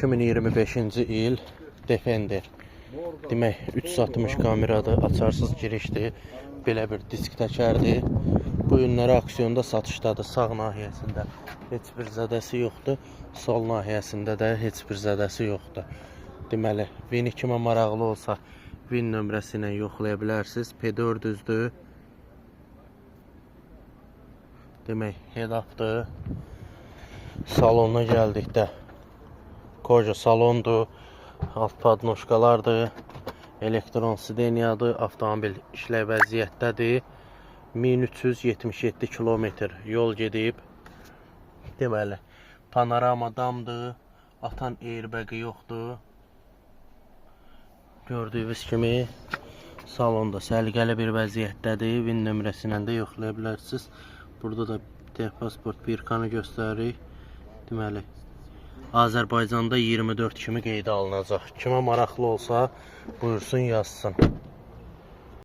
2025-ci il Defender. Demək 360 kameradır, açarsız girişdir. Belə bir disk təkərdir. Bu ürünlər aksiyonda satışdadır. Sağ nahiyəsində heç bir zədəsi yoxdur. Sol nahiyəsində də heç bir zədəsi yoxdur. Deməli, VIN kimə maraqlı olsa VIN nömrəsi ilə yoxlaya bilərsiniz. P400-dür. Demək, head-up'dır. Salona gəldikdə Koja salondur. Alt podnoşkalardır. Elektron sideniyadır. Avtomobil işləv vəziyyətdədir. 1377 kilometr yol gedib. Deməli, panorama damdır. Atan airbag'i yoxdur. Gördüyünüz kimi salonda səliqəli bir vəziyyətdədir. VIN nömrəsi ilə də yoxlaya bilərsiniz. Burada da pasport birkanı göstəririk. Deməli, Azərbaycanda 24 kimi qeydə alınacaq. Kimə maraqlı olsa buyursun yazsın.